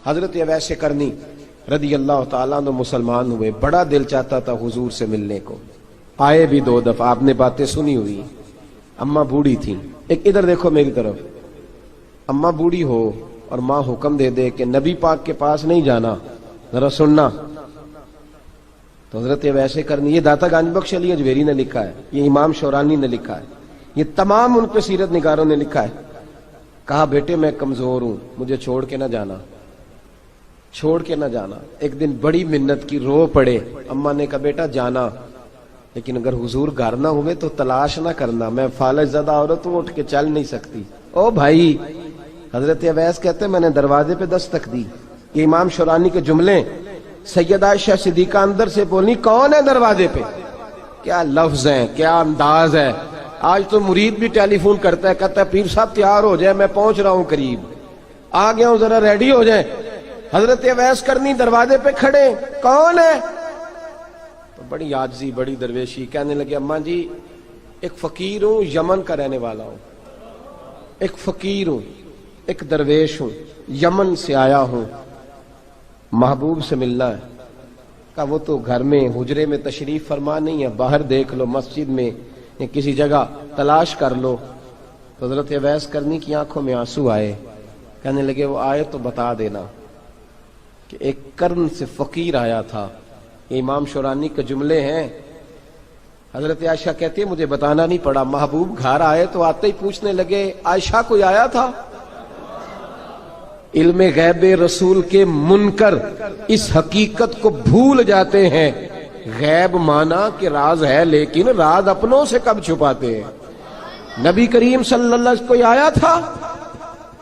حضرت اویس کرنی رضی اللہ تعالیٰ عنہ مسلمان ہوئے، بڑا دل چاہتا تھا حضور سے ملنے کو، آئے بھی 2 دفعہ، آپ نے باتیں سنی ہوئی، اماں بوڑھی تھیں۔ ایک ادھر دیکھو میری طرف، اماں بوڑھی ہو اور ماں حکم دے دے کہ نبی پاک کے پاس نہیں جانا، ذرا سننا، تو حضرت اویس کرنی، یہ داتا گنج بخش علی اجویری نے لکھا ہے، یہ امام شورانی نے لکھا ہے، یہ تمام ان کے سیرت نگاروں نے لکھا ہے، کہا بیٹے میں کمزور ہوں، مجھے چھوڑ کے نہ جانا، چھوڑ کے نہ جانا۔ ایک دن بڑی منت کی، رو پڑے، اماں نے کہا بیٹا جانا، لیکن اگر حضور گھر نہ ہوئے تو تلاش نہ کرنا، میں فالج زدہ عورت ہوں، اٹھ کے چل نہیں سکتی۔ او بھائی، حضرت اویس کہتے میں نے دروازے پہ دستک دی، یہ امام شورانی کے جملے، سیدہ عائشہ صدیقہ اندر سے بولنی کون ہے دروازے پہ؟ کیا لفظ ہیں، کیا انداز ہے۔ آج تو مرید بھی ٹیلی فون کرتا ہے، کہتا ہے پیر صاحب تیار ہو جائے، میں پہنچ رہا ہوں، قریب آ گیا ہوں، ذرا ریڈی ہو جائیں۔ حضرت اویس کرنی دروازے پہ کھڑے، کون ہے؟ تو بڑی عاجزی، بڑی درویشی، کہنے لگے اماں جی ایک فقیر ہوں، یمن کا رہنے والا ہوں، ایک فقیر ہوں، ایک درویش ہوں، یمن سے آیا ہوں، محبوب سے ملنا ہے۔ کہا وہ تو گھر میں حجرے میں تشریف فرما نہیں ہے، باہر دیکھ لو، مسجد میں یا کسی جگہ تلاش کر لو۔ تو حضرت اویس کرنی کی آنکھوں میں آنسو آئے، کہنے لگے وہ آئے تو بتا دینا کہ ایک قرن سے فقیر آیا تھا۔ یہ امام شورانی کے جملے ہیں۔ حضرت عائشہ کہتی ہے مجھے بتانا نہیں پڑا، محبوب گھر آئے تو آتے ہی پوچھنے لگے عائشہ کوئی آیا تھا؟ علم غیب رسول کے منکر اس حقیقت کو بھول جاتے ہیں، غیب مانا کہ راز ہے لیکن راز اپنوں سے کب چھپاتے ہیں۔ نبی کریم صلی اللہ علیہ وسلم کوئی آیا تھا؟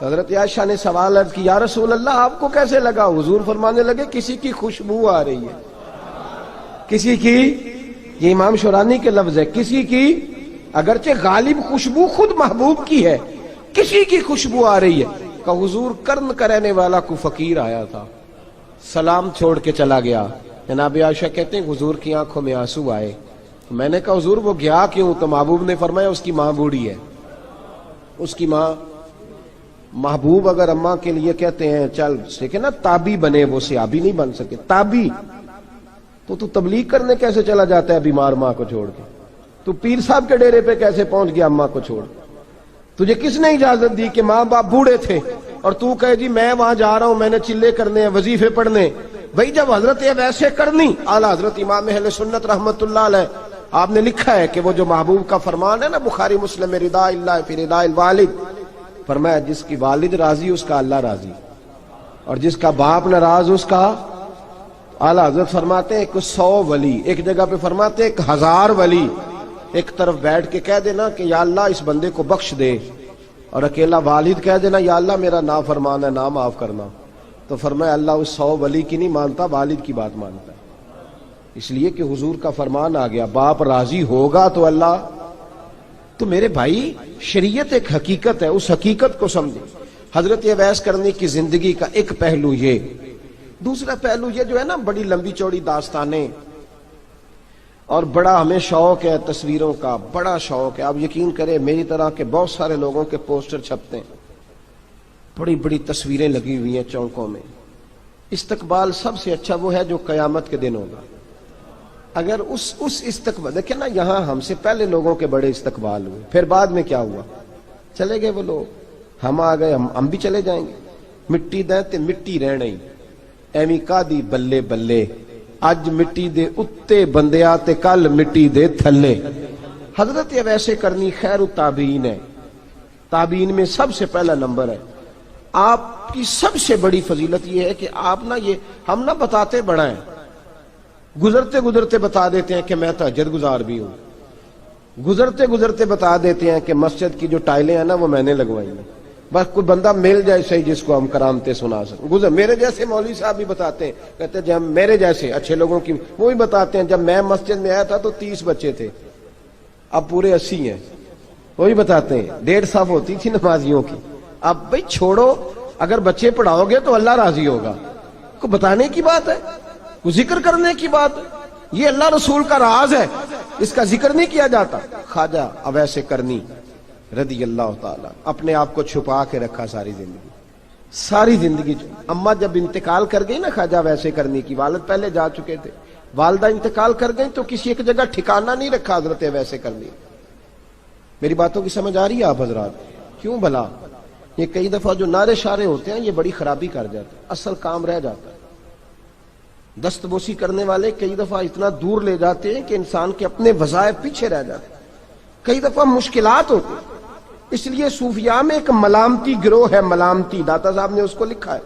حضرت عائشہ نے سوال عرض کی یا رسول اللہ آپ کو کیسے لگا؟ حضور فرمانے لگے کسی کی خوشبو آ رہی ہے، کسی کی، یہ امام شورانی کے لفظ ہے، کسی کی، اگرچہ غالب خوشبو خود محبوب کی ہے، کسی کی خوشبو آ رہی ہے۔ کہ حضور کرن کرنے والا کو فقیر آیا تھا، سلام چھوڑ کے چلا گیا۔ جناب عائشہ کہتے ہیں حضور کی آنکھوں میں آنسو آئے۔ میں نے کہا حضور وہ گیا کیوں؟ تو محبوب نے فرمایا اس کی ماں بوڑھی ہے، اس کی ماں۔ محبوب اگر اماں کے لیے کہتے ہیں چل سیکھے نا تابی بنے، وہ سیابی نہیں بن سکے، تابی، تو تبلیغ کرنے کیسے چلا جاتا ہے بیمار ماں کو چھوڑ کے؟ تو پیر صاحب کے ڈیرے پہ کیسے پہنچ گیا اماں کو چھوڑ کے؟ تجھے کس نے اجازت دی کہ ماں باپ بوڑھے تھے اور تو کہے جی میں وہاں جا رہا ہوں، میں نے چلے کرنے ہیں، وظیفے پڑھنے؟ بھئی جب حضرت اویس کرنی اعلیٰ حضرت امام اہل سنت رحمت اللہ علیہ، آپ نے لکھا ہے کہ وہ جو محبوب کا فرمان ہے نا بخاری مسلم میں، رضا اللہ فی رضا الوالد، فرمایا جس کی والد راضی اس کا اللہ راضی، اور جس کا باپ ناراض اس کا، اعلیٰ حضرت فرماتے ہیں 100 ولی، ایک جگہ پہ فرماتے ہیں 1000 ولی ایک طرف بیٹھ کے کہہ دینا کہ یا اللہ اس بندے کو بخش دے، اور اکیلا والد کہہ دینا یا اللہ میرا نافرمان ہے نہ معاف کرنا، تو فرمایا اللہ اس 100 ولی کی نہیں مانتا، والد کی بات مانتا ہے۔ اس لیے کہ حضور کا فرمان آ گیا باپ راضی ہوگا تو اللہ۔ تو میرے بھائی شریعت ایک حقیقت ہے، اس حقیقت کو سمجھیں۔ حضرت اویس کرنی کی زندگی کا ایک پہلو یہ، دوسرا پہلو یہ جو ہے نا بڑی لمبی چوڑی داستانیں، اور بڑا ہمیں شوق ہے تصویروں کا، بڑا شوق ہے۔ آپ یقین کریں میری طرح کے بہت سارے لوگوں کے پوسٹر چھپتے ہیں، بڑی بڑی تصویریں لگی ہوئی ہیں چوکوں میں۔ استقبال سب سے اچھا وہ ہے جو قیامت کے دن ہوگا۔ اگر اس استقبال دیکھیں نا، یہاں ہم سے پہلے لوگوں کے بڑے استقبال ہوئے، پھر بعد میں کیا ہوا؟ چلے گئے وہ لوگ، ہم آ گئے، ہم بھی چلے جائیں گے۔ مٹی دیں تے مٹی رہنا ہی، ایویں کا دی بلے بلے، اج مٹی دے اتے بندیا تے کل مٹی دے تھلے۔ حضرت اویس کرنی خیر التابعین ہے، تابعین میں سب سے پہلا نمبر ہے۔ آپ کی سب سے بڑی فضیلت یہ ہے کہ آپ نا، یہ ہم نہ بتاتے بڑا ہیں، گزرتے گزرتے بتا دیتے ہیں کہ میں تہجد گزار بھی ہوں، گزرتے گزرتے بتا دیتے ہیں کہ مسجد کی جو ٹائلیں ہیں نا وہ میں نے لگوائی ہیں، بس کوئی بندہ مل جائے صحیح جس کو ہم کرامتیں سنا سکیں۔ میرے جیسے مولوی صاحب بھی بتاتے ہیں، کہتے ہیں جب میرے جیسے اچھے لوگوں کی، وہ بھی بتاتے ہیں جب میں مسجد میں آیا تھا تو 30 بچے تھے، اب پورے 80 ہیں، وہ بھی بتاتے ہیں 150 صف ہوتی تھی نمازیوں کی، اب بھائی چھوڑو، اگر بچے پڑھاؤ گے تو اللہ راضی ہوگا، کو بتانے کی بات ہے، کو ذکر کرنے کی بات ہے، یہ اللہ رسول کا راز ہے، اس کا ذکر نہیں کیا جاتا۔ خواجہ اویس کرنی رضی اللہ تعالیٰ اپنے آپ کو چھپا کے رکھا ساری زندگی، ساری زندگی اماں جب انتقال کر گئی نا خواجہ ویسے کرنی کی، والد پہلے جا چکے تھے، والدہ انتقال کر گئی تو کسی ایک جگہ ٹھکانہ نہیں رکھا حضرت ویسے کرنی۔ میری باتوں کی سمجھ آ رہی ہے آپ حضرات؟ کیوں بھلا یہ کئی دفعہ جو نعرے شارے ہوتے ہیں یہ بڑی خرابی کر جاتے ہیں، اصل کام رہ جاتا ہے۔ دست بوسی کرنے والے کئی دفعہ اتنا دور لے جاتے ہیں کہ انسان کے اپنے وظائف پیچھے رہ جاتے ہیں، کئی دفعہ مشکلات ہوتی ہیں۔ اس لیے صوفیاء میں ایک ملامتی گروہ ہے، ملامتی، داتا صاحب نے اس کو لکھا ہے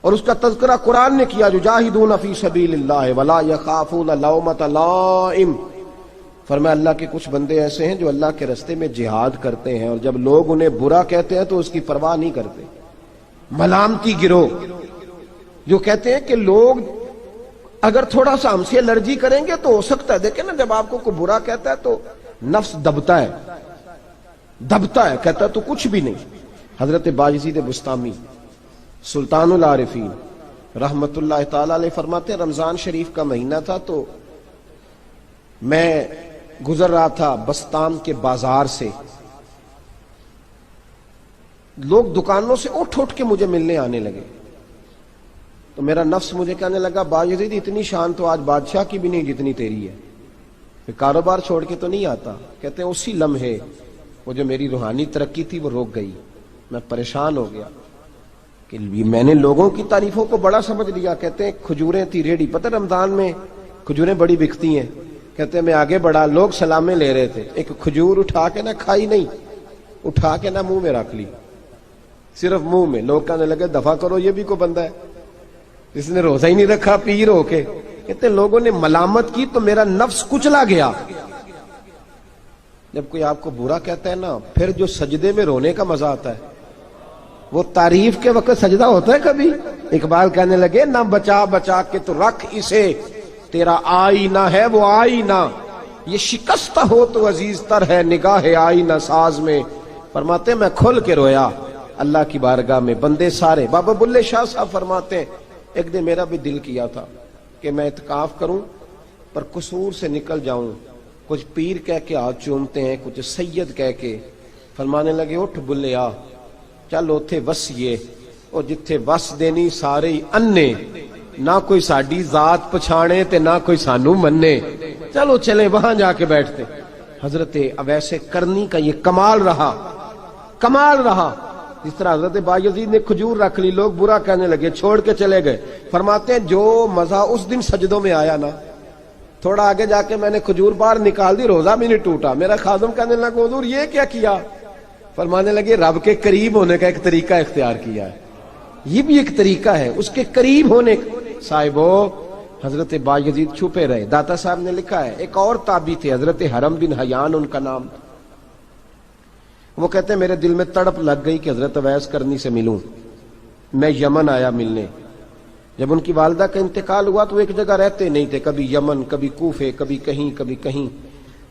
اور اس کا تذکرہ قرآن نے کیا، یجاہدون فی سبیل اللہ ولا یخافون لومۃ لائم۔ فرمایا اللہ کے کچھ بندے ایسے ہیں جو اللہ کے راستے میں جہاد کرتے ہیں اور جب لوگ انہیں برا کہتے ہیں تو اس کی پرواہ نہیں کرتے۔ ملامتی گروہ جو کہتے ہیں کہ لوگ اگر تھوڑا سا ہم سے الرجی کریں گے تو ہو سکتا ہے، دیکھیں نا جب آپ کو کوئی برا کہتا ہے تو نفس دبتا ہے، کہتا ہے تو کچھ بھی نہیں۔ حضرت بایزید بستامی سلطان العارفین رحمت اللہ تعالی علیہ فرماتے ہیں رمضان شریف کا مہینہ تھا تو میں گزر رہا تھا بستان کے بازار سے، لوگ دکانوں سے اٹھ کے مجھے ملنے آنے لگے تو میرا نفس مجھے کہنے لگا بایزید اتنی شان تو آج بادشاہ کی بھی نہیں جتنی تیری ہے، پھر کاروبار چھوڑ کے تو نہیں آتا۔ کہتے ہیں اسی لمحے وہ جو میری روحانی ترقی تھی وہ رک گئی، میں پریشان ہو گیا کہ میں نے لوگوں کی تعریفوں کو بڑا سمجھ لیا۔ کہتے ہیں کھجوریں تھی ریڈی، پتہ رمضان میں کھجوریں بڑی بکتی ہیں، کہتے ہیں میں آگے بڑھا، لوگ سلامیں لے رہے تھے، ایک کھجور اٹھا کے نہ کھائی نہیں، اٹھا کے نہ منہ میں رکھ لی، صرف منہ میں۔ لوگ کہنے لگے دفع کرو، یہ بھی کوئی بندہ ہے جس نے روزہ ہی نہیں رکھا پیر ہو کے۔ کہتے ہیں لوگوں نے ملامت کی تو میرا نفس کچلا گیا۔ جب کوئی آپ کو برا کہتا ہے نا، پھر جو سجدے میں رونے کا مزہ آتا ہے، وہ تعریف کے وقت سجدہ ہوتا ہے کبھی؟ اقبال کہنے لگے نہ بچا بچا کے تو رکھ اسے، تیرا آئینہ ہے وہ آئینہ، یہ شکستہ ہو تو عزیز تر ہے نگاہ آئینہ ساز میں۔ فرماتے میں کھل کے رویا اللہ کی بارگاہ میں، بندے سارے۔ بابا بلے شاہ صاحب فرماتے ایک دن میرا بھی دل کیا تھا کہ میں اعتکاف کروں پر قصور سے نکل جاؤں، کچھ پیر کہہ کے ہاتھ چومتے ہیں، کچھ سید کہہ کے۔ فرمانے لگے اٹھ بلے آ، چل اوتھے وسیے اور جتھے وس دینی سارے ہی انے، نہ کوئی ساڈی ذات پچھانے تے نہ کوئی سانو مننے، چلو چلے وہاں جا کے بیٹھتے۔ حضرت اویسے کرنی کا یہ کمال رہا، جس طرح حضرت بایزید نے کھجور رکھ لی، لوگ برا کہنے لگے، چھوڑ کے چلے گئے۔ فرماتے ہیں جو مزہ اس دن سجدوں میں آیا نا، تھوڑا آگے جا کے میں نے کھجور باہر نکال دی، روزہ بھی نہیں ٹوٹا۔ میرا خادم کہنے لگا حضور یہ کیا کیا؟ فرمانے لگے رب کے قریب ہونے کا ایک طریقہ اختیار کیا ہے، یہ بھی ایک طریقہ ہے اس کے قریب ہونے کا۔ صاحبو حضرت بایزید چھپے رہے۔ داتا صاحب نے لکھا ہے ایک اور تابعی تھے حضرت حرم بن حیان ان کا نام تھا، وہ کہتے ہیں میرے دل میں تڑپ لگ گئی کہ حضرت اویس کرنی سے ملوں۔ میں یمن آیا ملنے، جب ان کی والدہ کا انتقال ہوا تو ایک جگہ رہتے نہیں تھے، کبھی یمن، کبھی کوفے، کبھی کہیں۔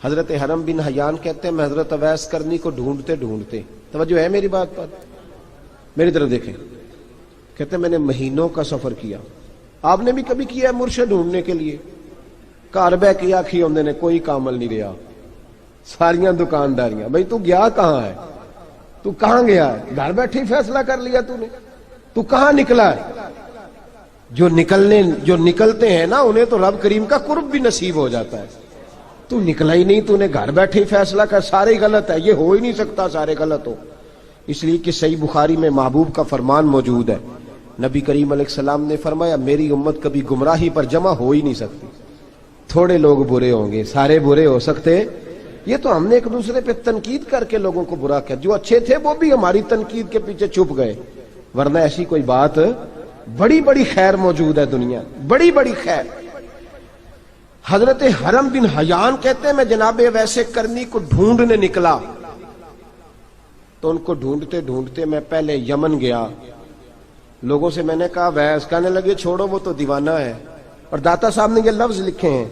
حضرت حرم بن حیان کہتے ہیں میں حضرت اویس کرنی کو ڈھونڈتے، توجہ ہے میری بات پر، میری طرف دیکھیں، کہتے ہیں میں نے مہینوں کا سفر کیا، آپ نے بھی کبھی کیا ہے مرشد ڈھونڈنے کے لیے؟ گھر بہ کے آکھی ہوندے نے کوئی کامل نہیں رہا، ساریاں دکانداریاں۔ بھئی تو گیا کہاں ہے؟ تو کہاں گیا ہے؟ گھر بیٹھے ہی فیصلہ کر لیا تو نے؟ تو کہاں نکلا ہے؟ جو نکلتے ہیں نا انہیں تو رب کریم کا قرب بھی نصیب ہو جاتا ہے۔ تو نکلا ہی نہیں، تو نے گھر بیٹھے ہی فیصلہ کر، سارے غلط ہے، یہ ہو ہی نہیں سکتا سارے غلط ہو۔ اس لیے کہ صحیح بخاری میں محبوب کا فرمان موجود ہے، نبی کریم علیہ السلام نے فرمایا میری امت کبھی گمراہی پر جمع ہو ہی نہیں سکتی، تھوڑے لوگ برے ہوں گے، سارے برے ہو سکتے؟ یہ تو ہم نے ایک دوسرے پہ تنقید کر کے لوگوں کو برا کیا، جو اچھے تھے وہ بھی ہماری تنقید کے پیچھے چھپ گئے، ورنہ ایسی کوئی بات، بڑی خیر موجود ہے دنیا، بڑی خیر۔ حضرت حرم بن حیان کہتے ہیں میں جناب ویسے کرنی کو ڈھونڈنے نکلا تو ان کو ڈھونڈتے میں پہلے یمن گیا، لوگوں سے میں نے کہا ویس، کہنے لگے چھوڑو وہ تو دیوانہ ہے۔ اور داتا صاحب نے یہ لفظ لکھے ہیں،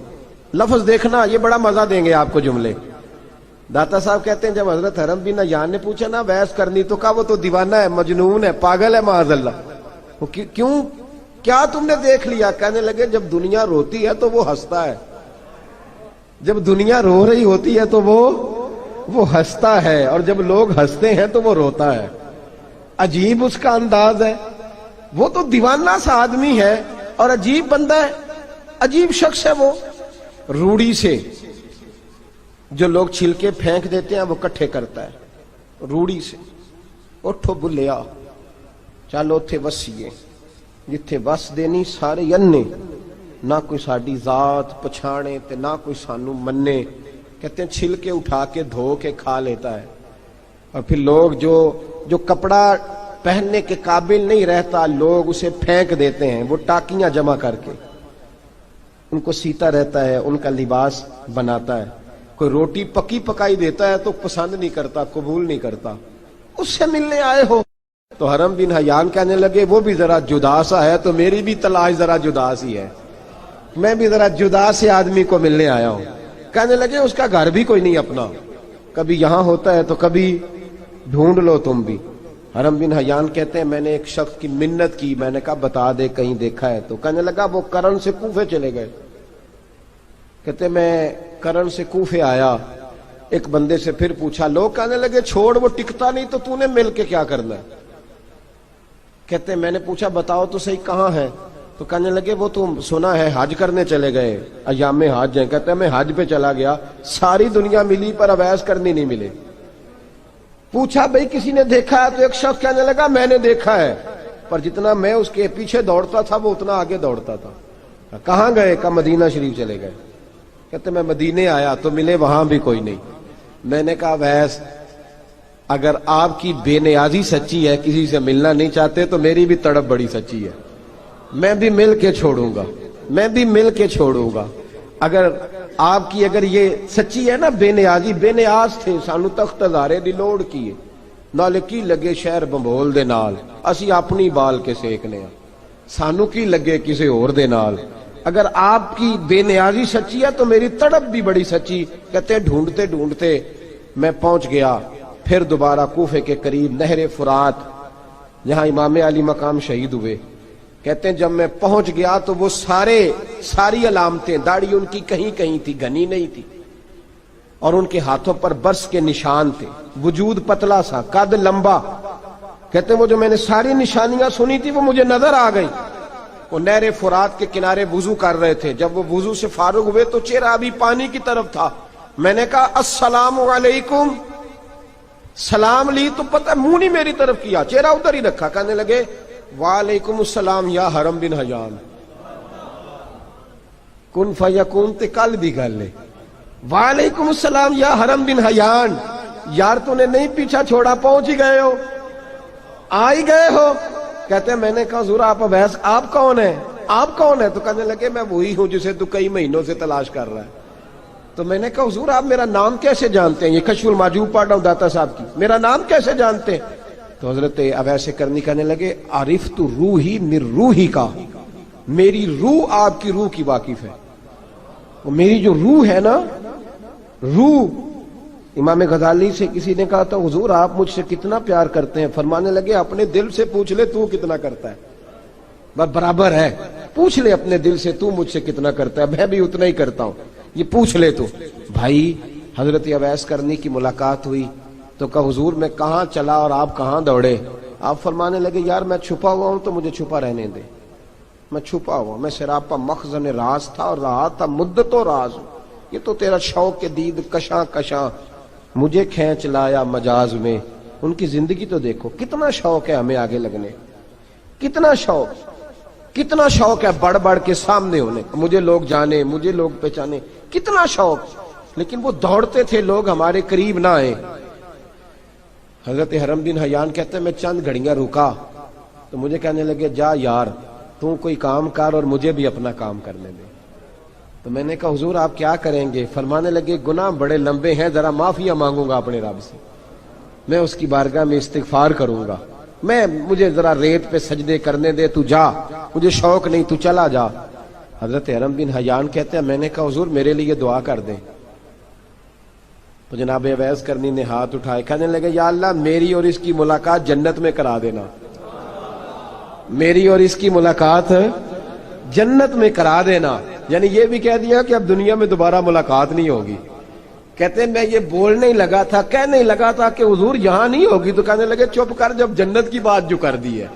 لفظ دیکھنا یہ بڑا مزہ دیں گے آپ کو جملے۔ داتا صاحب کہتے ہیں جب حضرت حرم بن حیان نے پوچھا نا ویس کرنی، تو کہا وہ تو دیوانہ ہے، مجنون ہے، پاگل ہے معاذ اللہ۔ کیوں، کیا تم نے دیکھ لیا؟ کہنے لگے جب دنیا روتی ہے تو وہ ہنستا ہے، جب دنیا رو رہی ہوتی ہے تو وہ ہنستا ہے، اور جب لوگ ہنستے ہیں تو وہ روتا ہے۔ عجیب اس کا انداز ہے، وہ تو دیوانہ سا آدمی ہے اور عجیب بندہ ہے، عجیب شخص ہے وہ. روڑی سے جو لوگ چھلکے پھینک دیتے ہیں وہ کٹھے کرتا ہے روڑی سے. اٹھو بلیا چلو اتھے وسیے جتھے وس دینی سارے انے، نہ کوئی ساڈی ذات پچھانے تے نہ کوئی سانو منے. کہتے ہیں چھلکے اٹھا کے دھو کے کھا لیتا ہے. اور پھر لوگ جو کپڑا پہننے کے قابل نہیں رہتا لوگ اسے پھینک دیتے ہیں، وہ ٹاکیاں جمع کر کے ان کو سیتا رہتا ہے، ان کا لباس بناتا ہے. کوئی روٹی پکی پکائی دیتا ہے تو پسند نہیں کرتا، قبول نہیں کرتا. اس سے ملنے آئے ہو. تو حرم بن حیان کہنے لگے وہ بھی ذرا جدا سا ہے تو میری بھی تلاش ذرا جدا سی ہے، میں بھی ذرا جدا سے آدمی کو ملنے آیا ہوں. کہنے لگے اس کا گھر بھی کوئی نہیں اپنا، کبھی یہاں ہوتا ہے تو کبھی ڈھونڈ لو تم بھی. حرم بن حیان کہتے ہیں میں نے ایک شخص کی منت کی، میں نے کہا بتا دے کہیں دیکھا ہے. تو کہنے لگا وہ کرن سے کوفے چلے گئے. کہتے میں کرن سے کوفے آیا، ایک بندے سے پھر پوچھا، لوگ کہنے لگے چھوڑ وہ ٹکتا نہیں تو تو نے مل کے کیا کرنا ہے. کہتے میں نے پوچھا بتاؤ تو صحیح کہاں ہے. تو کہنے لگے وہ تو سنا ہے حج کرنے چلے گئے، ایام حج ہیں. کہتے ہیں میں حج پہ چلا گیا، ساری دنیا ملی پر اویس کرنی نہیں ملے. پوچھا بھئی کسی نے دیکھا ہے؟ تو ایک شخص کہنے لگا میں نے دیکھا ہے، پر جتنا میں اس کے پیچھے دوڑتا تھا وہ اتنا آگے دوڑتا تھا. کہاں گئے؟ کہ مدینہ شریف چلے گئے. کہتے میں مدینے آیا تو ملے وہاں بھی کوئی نہیں. میں نے کہا ویس اگر آپ کی بے نیازی سچی ہے، کسی سے ملنا نہیں چاہتے، تو میری بھی تڑپ بڑی سچی ہے، میں بھی مل کے چھوڑوں گا، میں بھی مل کے چھوڑوں گا. اگر آپ کی اگر یہ سچی ہے نا بے نیازی، بے نیاز تھے، سانو تخت ہزارے دی لوڑ کی نال کی لگے شہر بمبول دے نال، اسی اپنی بال کے سیکنے ہیں، سانو کی لگے کسی اور دے نال. اگر آپ کی بے نیازی سچی ہے تو میری تڑپ بھی بڑی سچی. کہتے ڈھونڈتے ڈھونڈتے میں پہنچ گیا پھر دوبارہ کوفے کے قریب نہر فرات جہاں امام علی مقام شہید ہوئے. کہتے ہیں جب میں پہنچ گیا تو وہ ساری علامتیں، داڑھی ان کی کہیں کہیں تھی، گھنی نہیں تھی، اور ان کے ہاتھوں پر برس کے نشان تھے، وجود پتلا سا، قد لمبا. کہتے ہیں وہ جو میں نے ساری نشانیاں سنی تھی وہ مجھے نظر آ گئی. وہ نہر فرات کے کنارے وضو کر رہے تھے. جب وہ وضو سے فارغ ہوئے تو چہرہ ابھی پانی کی طرف تھا. میں نے کہا السلام علیکم، سلام لی تو پتہ منہ نہیں میری طرف کیا، چہرہ ادھر ہی رکھا. کہنے لگے وعلیکم السلام یا حرم بن حیان. کن فیکون تے کل دی گل ہے. وعلیکم السلام یا حرم بن حیان. یار تو نے نہیں پیچھا چھوڑا، پہنچ ہی گئے ہو، آ ہی گئے ہو. کہتے ہیں میں نے کہا حضور آپ ویس آپ کون ہیں، آپ کون ہیں؟ تو کہنے لگے میں وہی ہوں جسے تو کئی مہینوں سے تلاش کر رہا ہے. تو میں نے کہا حضور آپ میرا نام کیسے جانتے ہیں؟ یہ کشف المحجوب پڑھ رہا ہوں داتا صاحب کی، میرا نام کیسے جانتے ہیں؟ تو حضرت اویس کرنی کہنے لگے عرفت روحی من روحی کا، میری روح آپ کی روح کی واقف ہے. وہ میری جو روح ہے نا، روح. امام غزالی سے کسی نے کہا تھا حضور آپ مجھ سے کتنا پیار کرتے ہیں؟ فرمانے لگے اپنے دل سے پوچھ لے تو کتنا کرتا ہے، بس برابر ہے. پوچھ لے اپنے دل سے تو مجھ سے کتنا کرتا ہے، میں بھی اتنا ہی کرتا ہوں، یہ پوچھ لے تو. بھائی حضرت اویس کرنی کی ملاقات ہوئی تو کہا حضور میں کہاں چلا اور آپ کہاں دوڑے؟ آپ فرمانے لگے یار میں چھپا ہوا ہوں تو مجھے چھپا رہنے دے، میں چھپا ہوا، میں سراپا مخزن راز تھا اور رہا تھا مدت و راز. یہ تو تیرا شوق کے دید کشاں کشاں مجھے کھینچ لایا مجاز میں. ان کی زندگی تو دیکھو، کتنا شوق ہے ہمیں آگے لگنے، کتنا شوق ہے بڑھ بڑھ کے سامنے ہونے، مجھے لوگ جانے، مجھے لوگ پہچانے، کتنا شوق. لیکن وہ دوڑتے تھے لوگ ہمارے قریب نہ آئے. حضرت حرم بن حیان کہتے ہیں میں چند گھڑیاں رکا تو مجھے کہنے لگے جا یار تو کوئی کام کر اور مجھے بھی اپنا کام کرنے دے. تو میں نے کہا حضور آپ کیا کریں گے؟ فرمانے لگے گناہ بڑے لمبے ہیں، ذرا معافیا مانگوں گا اپنے رب سے، میں اس کی بارگاہ میں استغفار کروں گا، مجھے ذرا ریت پہ سجدے کرنے دے، تو جا، مجھے شوق نہیں، تو چلا جا. حضرت حرم بن حیان کہتے ہیں میں نے کہا حضور میرے لیے دعا کر دیں. تو جناب اویس کرنی نے ہاتھ اٹھائے، کہنے لگے یا اللہ میری اور اس کی ملاقات جنت میں کرا دینا، میری اور اس کی ملاقات جنت میں کرا دینا. یعنی یہ بھی کہہ دیا کہ اب دنیا میں دوبارہ ملاقات نہیں ہوگی. کہتے ہیں میں یہ بولنے ہی لگا تھا، کہنے ہی لگا تھا کہ حضور یہاں نہیں ہوگی، تو کہنے لگے چپ کر، جب جنت کی بات جو کر دی ہے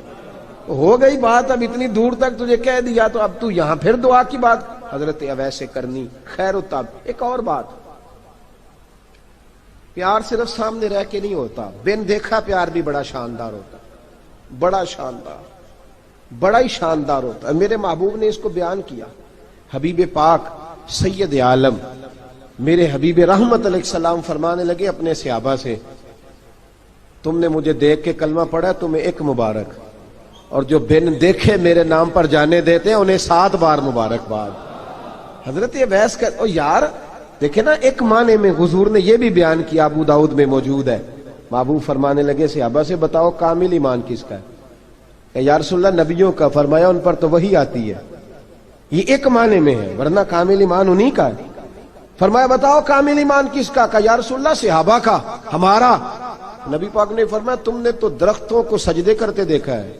ہو گئی بات، اب اتنی دور تک تجھے کہہ دیا تو اب تو یہاں پھر دعا کی بات۔ حضرت اویس کرنی خیر التاب۔ ایک اور بات، پیار صرف سامنے رہ کے نہیں ہوتا، بن دیکھا پیار بھی بڑا شاندار ہوتا، بڑا شاندار، بڑا ہی شاندار ہوتا ہے۔ میرے محبوب نے اس کو بیان کیا، حبیب پاک سید عالم میرے حبیب رحمت علیہ السلام فرمانے لگے اپنے صحابہ سے، تم نے مجھے دیکھ کے کلمہ پڑھا، تمہیں ایک مبارک، اور جو بن دیکھے میرے نام پر جانے دیتے ہیں انہیں 7 بار مبارکباد۔ حضرت اویس کا او یار دیکھیں نا، ایک معنی میں حضور نے یہ بھی بیان کیا، ابو داؤد میں موجود ہے۔ محبوب فرمانے لگے صحابہ سے، بتاؤ کامل ایمان کس کا ہے؟ کہ یا رسول اللہ نبیوں کا۔ فرمایا ان پر تو وہی آتی ہے، یہ ایک معنی میں ہے، ورنہ کامل ایمان انہی کا ہے۔ فرمایا بتاؤ کامل ایمان کس کا؟ کہ یا رسول اللہ صحابہ کا، ہمارا۔ نبی پاک نے فرمایا تم نے تو درختوں کو سجدے کرتے دیکھا ہے،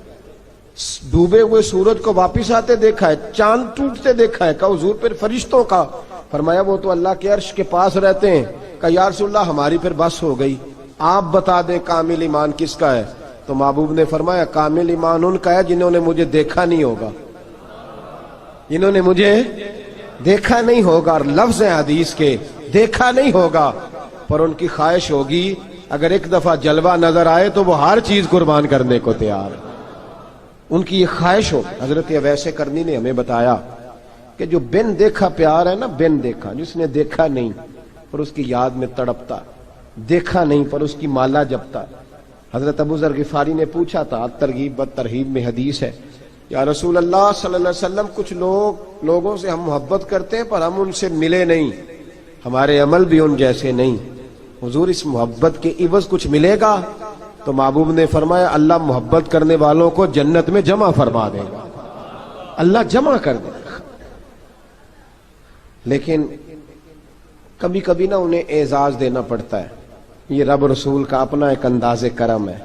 ڈوبے ہوئے سورج کو واپس آتے دیکھا ہے، چاند ٹوٹتے دیکھا ہے۔ کہا حضور پھر فرشتوں کا؟ فرمایا وہ تو اللہ کے عرش کے پاس رہتے ہیں۔ کہا یا رسول اللہ ہماری پھر بس ہو گئی، آپ بتا دیں کامل ایمان کس کا ہے؟ تو محبوب نے فرمایا کامل ایمان ان کا ہے جنہوں نے مجھے دیکھا نہیں ہوگا، جنہوں نے مجھے دیکھا نہیں ہوگا، اور لفظ ہیں حدیث کے، دیکھا نہیں ہوگا پر ان کی خواہش ہوگی اگر ایک دفعہ جلوہ نظر آئے تو وہ ہر چیز قربان کرنے کو تیار ہے، ان کی یہ خواہش ہو۔ حضرت اویس کرنی نے ہمیں بتایا کہ جو بن دیکھا پیار ہے نا، بن دیکھا، جس نے دیکھا نہیں پر اس کی یاد میں تڑپتا، دیکھا نہیں پر اس کی مالا جپتا۔ حضرت ابو ذر غفاری نے پوچھا تھا، ترغیب و ترہیب میں حدیث ہے، یا رسول اللہ صلی اللہ علیہ وسلم کچھ لوگوں سے ہم محبت کرتے ہیں پر ہم ان سے ملے نہیں، ہمارے عمل بھی ان جیسے نہیں، حضور اس محبت کے عوض کچھ ملے گا؟ تو محبوب نے فرمایا اللہ محبت کرنے والوں کو جنت میں جمع فرما دے گا، اللہ جمع کر دے گا۔ لیکن کبھی کبھی نا انہیں اعزاز دینا پڑتا ہے، یہ رب رسول کا اپنا ایک انداز کرم ہے،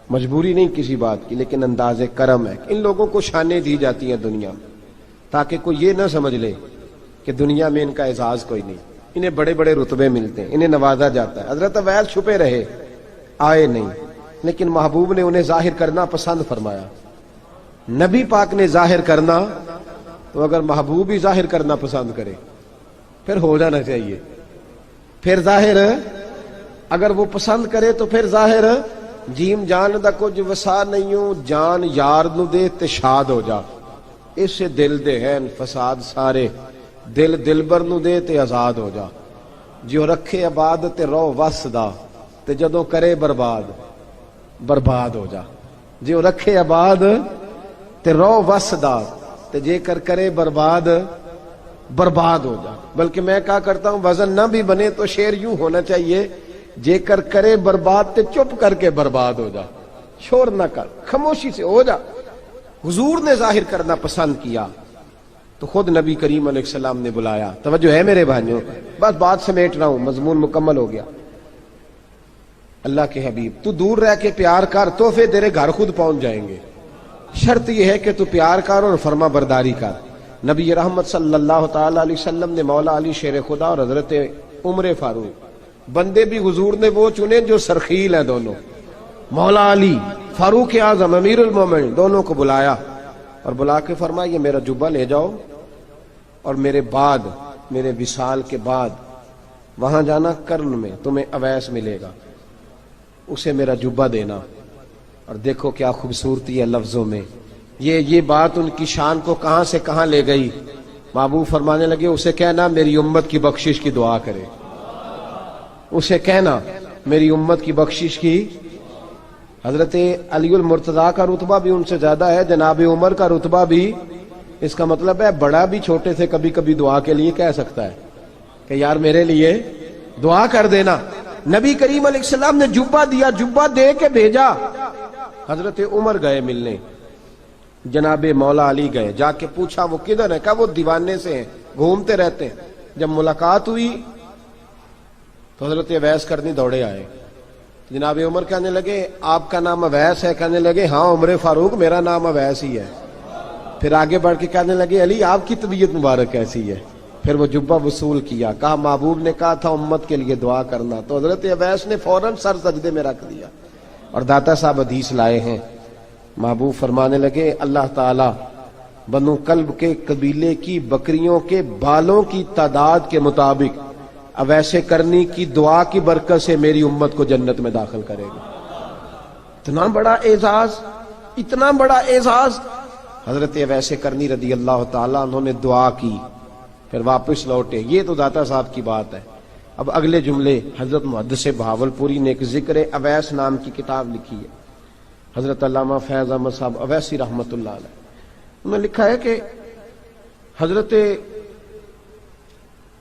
مجبوری نہیں کسی بات کی، لیکن انداز کرم ہے۔ ان لوگوں کو شانیں دی جاتی ہیں دنیا میں تاکہ کوئی یہ نہ سمجھ لے کہ دنیا میں ان کا اعزاز کوئی نہیں، انہیں بڑے بڑے رتبے ملتے ہیں، انہیں نوازا جاتا ہے۔ حضرت اویس چھپے رہے، آئے نہیں، لیکن محبوب نے انہیں ظاہر کرنا پسند فرمایا۔ نبی پاک نے ظاہر کرنا تو اگر محبوب ہی ظاہر کرنا پسند کرے پھر ہو جانا چاہیے، پھر ظاہر اگر وہ پسند کرے تو پھر ظاہر جیم جان دا کچھ وسا نہیں ہوں، جان یار نو دے تے شاد ہو جا، اس سے دل دے ہیں فساد سارے، دل دلبر نو دے تے آزاد ہو جا، جو رکھے آباد تے رو وس دا تے جدوں کرے برباد برباد ہو جا، جو رکھے آباد تے رو وس دا تے جے کر کرے برباد برباد ہو جا۔ بلکہ میں کہا کرتا ہوں وزن نہ بھی بنے تو شعر یوں ہونا چاہیے، جے کر کرے برباد تے چپ کر کے برباد ہو جا، شور نہ کر، خاموشی سے ہو جا۔ حضور نے ظاہر کرنا پسند کیا تو خود نبی کریم علیہ السلام نے بلایا۔ توجہ ہے میرے بھائیوں، بس بات سمیٹ رہا ہوں، مضمون مکمل ہو گیا۔ اللہ کے حبیب تو دور رہ کے پیار کر، تحفے تیرے گھر خود پہنچ جائیں گے، شرط یہ ہے کہ تو پیار کر اور فرما برداری کر۔ نبی رحمت صلی اللہ تعالی علیہ وسلم نے مولا علی شیر خدا اور حضرت عمر فاروق، بندے بھی حضور نے وہ چنے جو سرخیل ہیں دونوں، مولا علی فاروق اعظم امیر المومنین، دونوں کو بلایا اور بلا کے فرمایا یہ میرا جبہ لے جاؤ اور میرے بعد، میرے وصال کے بعد وہاں جانا کرن میں تمہیں اویس ملے گا، اسے میرا جبہ دینا۔ اور دیکھو کیا خوبصورتی ہے لفظوں میں، یہ بات ان کی شان کو کہاں سے کہاں لے گئی۔ محبوب فرمانے لگے اسے کہنا میری امت کی بخشش کی دعا کرے، اسے کہنا میری امت کی بخشش کی۔ حضرت علی المرتضیٰ کا رتبہ بھی ان سے زیادہ ہے، جناب عمر کا رتبہ بھی، اس کا مطلب ہے بڑا بھی چھوٹے سے کبھی کبھی دعا کے لیے کہہ سکتا ہے کہ یار میرے لیے دعا کر دینا۔ نبی کریم علیہ السلام نے جبہ دیا، جبہ دے کے بھیجا۔ حضرت عمر گئے ملنے، جناب مولا علی گئے، جا کے پوچھا وہ کدھر ہے؟ کہا وہ دیوانے سے ہیں، گھومتے رہتے ہیں۔ جب ملاقات ہوئی تو حضرت اویس کرنی دوڑے آئے، جناب عمر کہنے لگے آپ کا نام اویس ہے؟ کہنے لگے ہاں عمر فاروق میرا نام اویس ہی ہے۔ پھر آگے بڑھ کے کہنے لگے علی آپ کی طبیعت مبارک کیسی ہے؟ پھر وہ جبہ وصول کیا، کہا محبوب نے کہا تھا امت کے لیے دعا کرنا، تو حضرت اویس نے فوراً سر سجدے میں رکھ دیا، اور داتا صاحب حدیث لائے ہیں، محبوب فرمانے لگے اللہ تعالی بنو کلب کے قبیلے کی بکریوں کے بالوں کی تعداد کے مطابق اویس کرنی کی دعا کی برکت سے میری امت کو جنت میں داخل کرے گا۔ اتنا بڑا اعزاز، اتنا بڑا اعزاز۔ حضرت اویس کرنی رضی اللہ تعالیٰ انہوں نے دعا کی، پھر واپس لوٹے۔ یہ تو داتا صاحب کی بات ہے۔ اب اگلے جملے حضرت محدث بہاولپوری نے ایک ذکر اویس نام کی کتاب لکھی ہے، حضرت علامہ فیض احمد صاحب اویسی رحمۃ اللہ علیہ، انہوں نے لکھا ہے کہ حضرت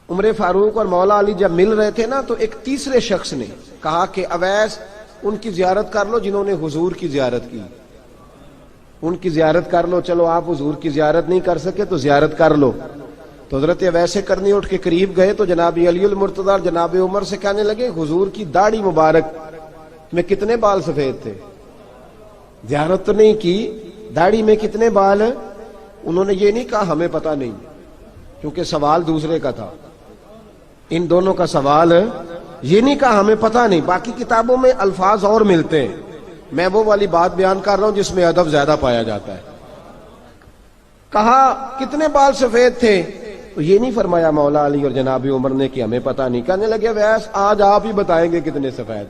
عمر فاروق اور مولا علی جب مل رہے تھے نا، تو ایک تیسرے شخص نے کہا کہ اویس ان کی زیارت کر لو جنہوں نے حضور کی زیارت کی، ان کی زیارت کر لو، چلو آپ حضور کی زیارت نہیں کر سکے تو زیارت کر لو۔ تو حضرت اویس کرنی اٹھ کے قریب گئے تو جناب علی المرتضیٰ اور جناب عمر سے کہنے لگے حضور کی داڑھی مبارک میں کتنے بال سفید تھے؟ زیارت تو نہیں کی، داڑھی میں کتنے بال؟ انہوں نے یہ نہیں کہا ہمیں پتہ نہیں، کیونکہ سوال دوسرے کا تھا، ان دونوں کا سوال یہ نہیں کہا ہمیں پتہ نہیں۔ باقی کتابوں میں الفاظ اور ملتے ہیں، میں وہ والی بات بیان کر رہا ہوں جس میں ادب زیادہ پایا جاتا ہے۔ کہا کتنے بال سفید تھے؟ تو یہ نہیں فرمایا مولا علی اور جناب عمر نے کہ ہمیں پتہ نہیں، کہنے لگے ویس آج آپ ہی بتائیں گے کتنے سفید،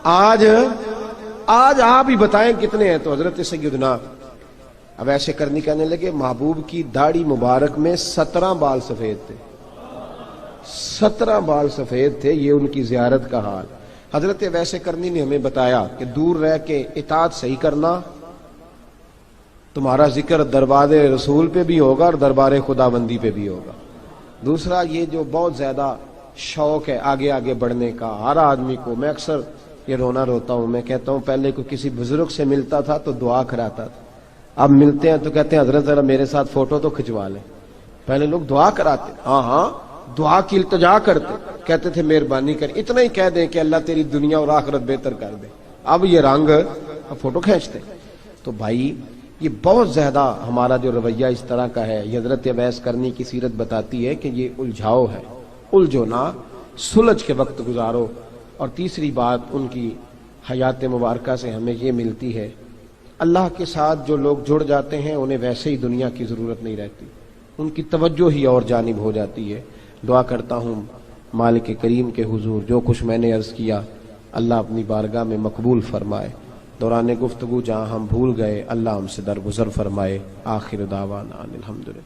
آج آپ ہی بتائیں کتنے ہیں۔ تو حضرت سیدنا اویس کرنی کہنے لگے محبوب کی داڑھی مبارک میں 17 بال سفید تھے، 17 بال سفید تھے، یہ ان کی زیارت کا حال۔ حضرت اویس کرنی نے ہمیں بتایا کہ دور رہ کے اطاعت صحیح کرنا، تمہارا ذکر دربار رسول پہ بھی ہوگا اور دربار خدا بندی پہ بھی ہوگا۔ دوسرا یہ جو بہت زیادہ شوق ہے آگے آگے بڑھنے کا ہر آدمی کو، میں اکثر یہ رونا روتا ہوں، میں کہتا ہوں پہلے کوئی کسی بزرگ سے ملتا تھا تو دعا کراتا تھا، اب ملتے ہیں تو کہتے ہیں حضرت ذرا میرے ساتھ فوٹو تو کھنچوا لیں۔ پہلے لوگ دعا کراتے، ہاں دعا کی التجا کرتے، کہتے تھے مہربانی کر، اتنا ہی کہہ دیں کہ اللہ تیری دنیا اور آخرت بہتر کر دے، اب یہ رنگ اب فوٹو کھینچتے۔ تو بھائی یہ بہت زیادہ ہمارا جو رویہ اس طرح کا ہے، یہ حضرت اویس کرنی کی سیرت بتاتی ہے کہ یہ الجھاؤ ہے، الجھو نہ، سلجھ کے وقت گزارو۔ اور تیسری بات ان کی حیات مبارکہ سے ہمیں یہ ملتی ہے، اللہ کے ساتھ جو لوگ جڑ جاتے ہیں انہیں ویسے ہی دنیا کی ضرورت نہیں رہتی، ان کی توجہ ہی اور جانب ہو جاتی ہے۔ دعا کرتا ہوں مالک کریم کے حضور جو کچھ میں نے عرض کیا اللہ اپنی بارگاہ میں مقبول فرمائے، دوران گفتگو جہاں ہم بھول گئے اللہ ہم سے درگزر فرمائے۔ آخر دعوانا الحمدللہ۔